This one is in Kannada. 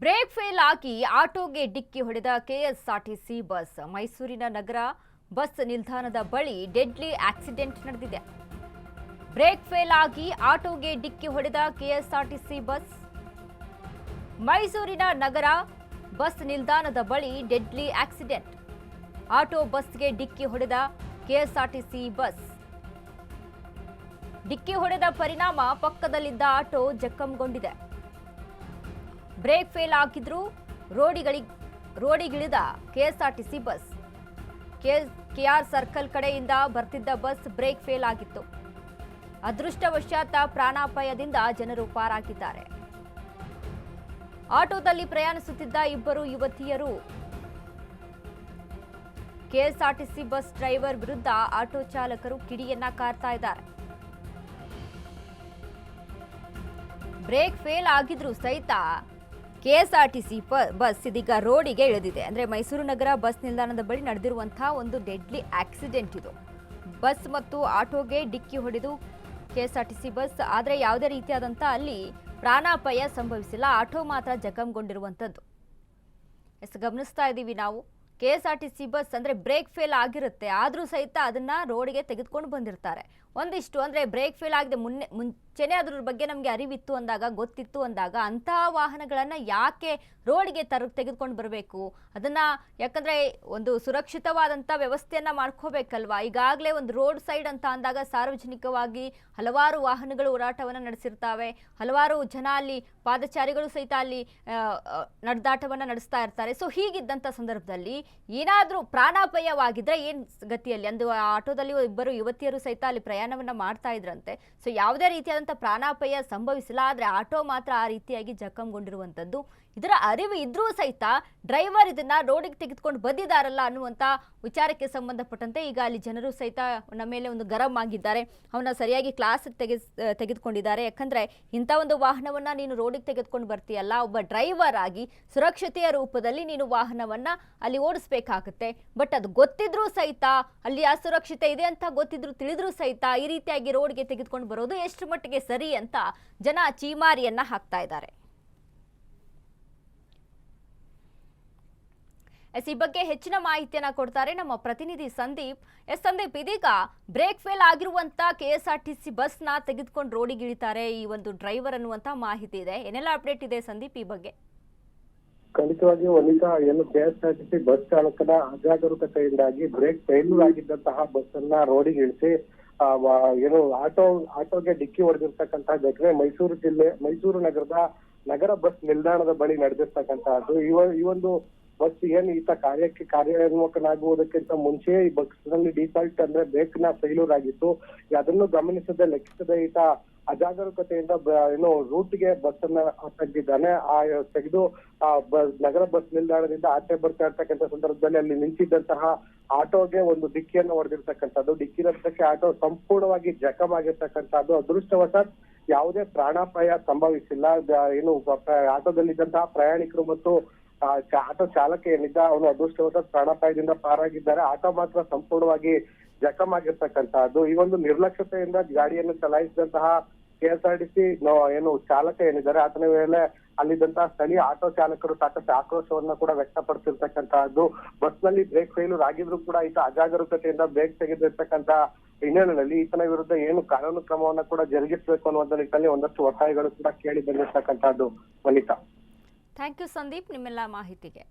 ಬ್ರೇಕ್ ಫೇಲ್ ಆಗಿ ಆಟೋಗೆ ಡಿಕ್ಕಿ ಹೊಡೆದ ಕೆಎಸ್ಆರ್ಟಿಸಿ ಬಸ್. ಮೈಸೂರಿನ ನಗರ ಬಸ್ ನಿಲ್ದಾಣದ ಬಳಿ ಡೆಡ್ಲಿ ಆಕ್ಸಿಡೆಂಟ್ ನಡೆದಿದೆ. ಬ್ರೇಕ್ ಫೇಲ್ ಆಗಿ ಆಟೋಗೆ ಡಿಕ್ಕಿ ಹೊಡೆದ ಕೆಎಸ್ಆರ್ಟಿಸಿ ಬಸ್. ಮೈಸೂರಿನ ನಗರ ಬಸ್ ನಿಲ್ದಾಣದ ಬಳಿ ಡೆಡ್ಲಿ ಆಕ್ಸಿಡೆಂಟ್. ಆಟೋ ಬಸ್ಗೆ ಡಿಕ್ಕಿ ಹೊಡೆದ ಕೆಎಸ್ಆರ್ಟಿಸಿ ಬಸ್. ಡಿಕ್ಕಿ ಹೊಡೆದ ಪರಿಣಾಮ ಪಕ್ಕದಲ್ಲಿದ್ದ ಆಟೋ ಜಖಂಗೊಂಡಿದೆ. ಬ್ರೇಕ್ ಫೇಲ್ ಆಗಿದ್ರೂ ರೋಡಿಗಿಳಿದ ಕೆಎಸ್ಆರ್ಟಿಸಿ ಬಸ್. ಕೆಆರ್ ಸರ್ಕಲ್ ಕಡೆಯಿಂದ ಬರ್ತಿದ್ದ ಬಸ್ ಬ್ರೇಕ್ ಫೇಲ್ ಆಗಿತ್ತು. ಅದೃಷ್ಟವಶಾತ್ ಪ್ರಾಣಾಪಾಯದಿಂದ ಜನರು ಪಾರಾಗಿದ್ದಾರೆ. ಆಟೋದಲ್ಲಿ ಪ್ರಯಾಣಿಸುತ್ತಿದ್ದ ಇಬ್ಬರು ಯುವತಿಯರು ಕೆಎಸ್ಆರ್ಟಿಸಿ ಬಸ್ ಡ್ರೈವರ್ ವಿರುದ್ಧ ಆಟೋ ಚಾಲಕರು ಕಿಡಿಯನ್ನ ಕಾರ್ತಾ ಇದ್ದಾರೆ. ಬ್ರೇಕ್ ಫೇಲ್ ಆಗಿದ್ರೂ ಸಹಿತ ಕೆಎಸ್ಆರ್ಟಿಸಿ ಬಸ್ ಇದೀಗ ರೋಡಿಗೆ ಇಳಿದಿದೆ. ಅಂದ್ರೆ ಮೈಸೂರು ನಗರ ಬಸ್ ನಿಲ್ದಾಣದ ಬಳಿ ನಡೆದಿರುವಂತಹ ಒಂದು ಡೆಡ್ಲಿ ಆಕ್ಸಿಡೆಂಟ್ ಇದು. ಬಸ್ ಮತ್ತು ಆಟೋಗೆ ಡಿಕ್ಕಿ ಹೊಡೆದು ಕೆಎಸ್ಆರ್ಟಿಸಿ ಬಸ್. ಆದರೆ ಯಾವುದೇ ರೀತಿಯಾದಂಥ ಅಲ್ಲಿ ಪ್ರಾಣಾಪಾಯ ಸಂಭವಿಸಿಲ್ಲ. ಆಟೋ ಮಾತ್ರ ಜಖಂಗೊಂಡಿರುವಂಥದ್ದು. ಗಮನಿಸ್ತಾ ಇದ್ದೀವಿ ನಾವು. ಕೆಎಸ್ಆರ್ಟಿಸಿ ಬಸ್ ಅಂದ್ರೆ ಬ್ರೇಕ್ ಫೇಲ್ ಆಗಿರುತ್ತೆ, ಆದರೂ ಸಹಿತ ಅದನ್ನ ರೋಡ್ಗೆ ತೆಗೆದುಕೊಂಡು ಬಂದಿರ್ತಾರೆ. ಒಂದಿಷ್ಟು ಅಂದ್ರೆ ಬ್ರೇಕ್ ಫೇಲ್ ಆಗಿದೆ ಮುಂಚೆನೆ ಅದ್ರ ಬಗ್ಗೆ ನಮಗೆ ಅರಿವಿತ್ತು ಅಂದಾಗ, ಗೊತ್ತಿತ್ತು ಅಂದಾಗ ಅಂತಹ ವಾಹನಗಳನ್ನ ಯಾಕೆ ರೋಡ್ಗೆ ತೆಗೆದುಕೊಂಡು ಬರಬೇಕು? ಅದನ್ನ ಯಾಕಂದ್ರೆ ಒಂದು ಸುರಕ್ಷಿತವಾದಂಥ ವ್ಯವಸ್ಥೆಯನ್ನ ಮಾಡ್ಕೋಬೇಕಲ್ವಾ. ಈಗಾಗಲೇ ಒಂದು ರೋಡ್ ಸೈಡ್ ಅಂತ ಅಂದಾಗ ಸಾರ್ವಜನಿಕವಾಗಿ ಹಲವಾರು ವಾಹನಗಳು ಓಡಾಟವನ್ನು ನಡೆಸಿರ್ತಾವೆ. ಹಲವಾರು ಜನ ಅಲ್ಲಿ ಪಾದಚಾರಿಗಳು ಸಹಿತ ಅಲ್ಲಿ ನಡೆದಾಟವನ್ನು ನಡೆಸ್ತಾ ಇರ್ತಾರೆ. ಸೊ ಹೀಗಿದ್ದಂಥ ಸಂದರ್ಭದಲ್ಲಿ ಏನಾದರೂ ಪ್ರಾಣಾಪಾಯವಾಗಿದ್ರೆ ಏನು ಗತಿಯಲ್ಲಿ? ಅಂದು ಆಟೋದಲ್ಲಿ ಇಬ್ಬರು ಯುವತಿಯರು ಸಹಿತ ಅಲ್ಲಿ ಪ್ರಯಾಣವನ್ನ ಮಾಡ್ತಾ ಇದ್ರಂತೆ. ಸೊ ಯಾವುದೇ ರೀತಿಯಾದಂಥ ಪ್ರಾಣಾಪಾಯ ಸಂಭವಿಸಿಲ್ಲ. ಆದರೆ ಆಟೋ ಮಾತ್ರ ಆ ರೀತಿಯಾಗಿ ಜಖಂಗೊಂಡಿರುವಂಥದ್ದು. ಇದರ ಅರಿವು ಇದ್ರೂ ಸಹಿತ ಡ್ರೈವರ್ ಇದನ್ನ ರೋಡಿಗೆ ತೆಗೆದುಕೊಂಡು ಬಂದಿದ್ದಾರಲ್ಲ ಅನ್ನುವಂಥ ವಿಚಾರಕ್ಕೆ ಸಂಬಂಧಪಟ್ಟಂತೆ ಈಗ ಅಲ್ಲಿ ಜನರು ಸಹಿತ ನಮ್ಮ ಮೇಲೆ ಒಂದು ಗರಂ ಆಗಿದ್ದಾರೆ. ಅವನ್ನ ಸರಿಯಾಗಿ ಕ್ಲಾಸ್ ತೆಗೆದುಕೊಂಡಿದ್ದಾರೆ. ಯಾಕಂದ್ರೆ ಇಂಥ ಒಂದು ವಾಹನವನ್ನ ನೀನು ರೋಡಿಗೆ ತೆಗೆದುಕೊಂಡು ಬರ್ತೀಯಲ್ಲ, ಒಬ್ಬ ಡ್ರೈವರ್ ಆಗಿ ಸುರಕ್ಷತೆಯ ರೂಪದಲ್ಲಿ ನೀನು ವಾಹನವನ್ನ ಅಲ್ಲಿ ಓಡಿಸ್ಬೇಕಾಗುತ್ತೆ. ಬಟ್ ಅದು ಗೊತ್ತಿದ್ರೂ ಸಹಿತ, ಅಲ್ಲಿ ಅಸುರಕ್ಷತೆ ಇದೆ ಅಂತ ಗೊತ್ತಿದ್ರು ತಿಳಿದ್ರೂ ಸಹಿತ ಈ ರೀತಿಯಾಗಿ ರೋಡ್ಗೆ ತೆಗೆದುಕೊಂಡು ಬರೋದು ಎಷ್ಟು ಮಟ್ಟಿಗೆ ಸರಿ ಅಂತ ಜನ ಚೀಮಾರಿಯನ್ನ ಹಾಕ್ತಾ ಇದ್ದಾರೆ. ಈ ಬಗ್ಗೆ ಹೆಚ್ಚಿನ ಮಾಹಿತಿಯನ್ನ ಕೊಡ್ತಾರೆ ನಮ್ಮ ಪ್ರತಿನಿಧಿ ಸಂದೀಪ್. ಸಂದೀಪ್, ಇದೀಗ ಬ್ರೇಕ್ ಫೇಲ್ ಆಗಿರುವಂತ ಕೆಎಸ್ಆರ್ಟಿಸಿ ಬಸ್ ನ ತೆಗೆದುಕೊಂಡು ರೋಡಿಗೆ ಇಳಿತಾರೆ ಈ ಒಂದು ಡ್ರೈವರ್ ಅನ್ನುವಂತ ಮಾಹಿತಿ ಇದೆ. ಏನೆಲ್ಲ ಅಪ್ಡೇಟ್ ಇದೆ ಸಂದೀಪ್ ಈ ಬಗ್ಗೆ? ಖಂಡಿತವಾಗಿ ವನಿತಾ, ಏನು ಕೆಎಸ್ಆರ್ಟಿಸಿ ಬಸ್ ಚಾಲಕನ ಅಜಾಗರೂಕತೆಯಿಂದಾಗಿ ಬ್ರೇಕ್ ಫೇಲ್ಯೂರ್ ಆಗಿದ್ದಂತಹ ಬಸ್ ಅನ್ನ ರೋಡಿಗೆ ಇಳಿಸಿ ಏನು ಆಟೋಗೆ ಡಿಕ್ಕಿ ಹೊಡೆದಿರ್ತಕ್ಕಂತಹ ಘಟನೆ ಮೈಸೂರು ನಗರದ ನಗರ ಬಸ್ ನಿಲ್ದಾಣದ ಬಳಿ ನಡೆದಿರ್ತಕ್ಕಂತಹದ್ದು. ಈ ಒಂದು ಬಸ್ ಏನ್ ಈತ ಕಾರ್ಯೋನ್ಮುಖನಾಗುವುದಕ್ಕಿಂತ ಮುಂಚೆ ಈ ಬಸ್ ನಲ್ಲಿ ಡಿಫಾಲ್ಟ್ ಅಂದ್ರೆ ಬ್ರೇಕ್ ನ ಫೇಲ್ಯೂರ್ ಆಗಿತ್ತು. ಅದನ್ನು ಗಮನಿಸದೆ ಲೆಕ್ಕಿಸದೆ ಈತ ಅಜಾಗರೂಕತೆಯಿಂದ ಏನು ರೂಟ್ಗೆ ಬಸ್ ಅನ್ನ ತೆಗೆದಿದ್ದಾನೆ. ತೆಗೆದು ನಗರ ಬಸ್ ನಿಲ್ದಾಣದಿಂದ ಆಚೆ ಬರ್ತಾ ಇರ್ತಕ್ಕಂಥ ಸಂದರ್ಭದಲ್ಲಿ ಅಲ್ಲಿ ನಿಂತಿದ್ದಂತಹ ಆಟೋಗೆ ಒಂದು ಡಿಕ್ಕಿಯನ್ನು ಹೊಡೆದಿರ್ತಕ್ಕಂಥದ್ದು. ಡಿಕ್ಕಿ ರಭಸಕ್ಕೆ ಆಟೋ ಸಂಪೂರ್ಣವಾಗಿ ಜಖಂ ಆಗಿರ್ತಕ್ಕಂಥದ್ದು. ಅದೃಷ್ಟವಶಾತ್ ಯಾವುದೇ ಪ್ರಾಣಾಪಾಯ ಸಂಭವಿಸಿಲ್ಲ. ಏನು ಆಟೋದಲ್ಲಿದ್ದಂತಹ ಪ್ರಯಾಣಿಕರು ಮತ್ತು ಆಟೋ ಚಾಲಕ ಏನಿದ್ದ ಅವನು ಅದೃಷ್ಟವಶಾತ್ ಪ್ರಾಣಾಪಾಯದಿಂದ ಪಾರಾಗಿದ್ದಾರೆ. ಆಟೋ ಮಾತ್ರ ಸಂಪೂರ್ಣವಾಗಿ ಜಖಂ ಆಗಿರ್ತಕ್ಕಂತಹದ್ದು. ಈ ಒಂದು ನಿರ್ಲಕ್ಷ್ಯತೆಯಿಂದ ಗಾಡಿಯನ್ನು ಚಲಾಯಿಸಿದಂತಹ ಕೆಎಸ್ಆರ್ಟಿಸಿ ಏನು ಚಾಲಕ ಏನಿದ್ದಾರೆ ಆತನ ಮೇಲೆ ಅಲ್ಲಿದ್ದಂತಹ ಸ್ಥಳೀಯ ಆಟೋ ಚಾಲಕರು ಸಾಕಷ್ಟು ಆಕ್ರೋಶವನ್ನ ಕೂಡ ವ್ಯಕ್ತಪಡಿಸಿರ್ತಕ್ಕಂತಹದ್ದು. ಬಸ್ ನಲ್ಲಿ ಬ್ರೇಕ್ ಫೇಲ್ಯೂರ್ ಆಗಿದ್ರು ಕೂಡ ಈತ ಅಜಾಗರೂಕತೆಯಿಂದ ಬ್ರೇಕ್ ತೆಗೆದಿರ್ತಕ್ಕಂತ ಹಿನ್ನೆಲೆಯಲ್ಲಿ ಈತನ ವಿರುದ್ಧ ಏನು ಕಾನೂನು ಕ್ರಮವನ್ನ ಕೂಡ ಜರುಗಿಸಬೇಕು ಅನ್ನುವಂಥ ನಿಟ್ಟಿನಲ್ಲಿ ಒಂದಷ್ಟು ಒತ್ತಾಯಗಳು ಕೂಡ ಕೇಳಿ ಬಂದಿರ್ತಕ್ಕಂತಹದ್ದು. ವನಿತಾ, ಥ್ಯಾಂಕ್ ಯು ಸಂದೀಪ್ ನಿಮ್ಮೆಲ್ಲ ಮಾಹಿತಿಗೆ.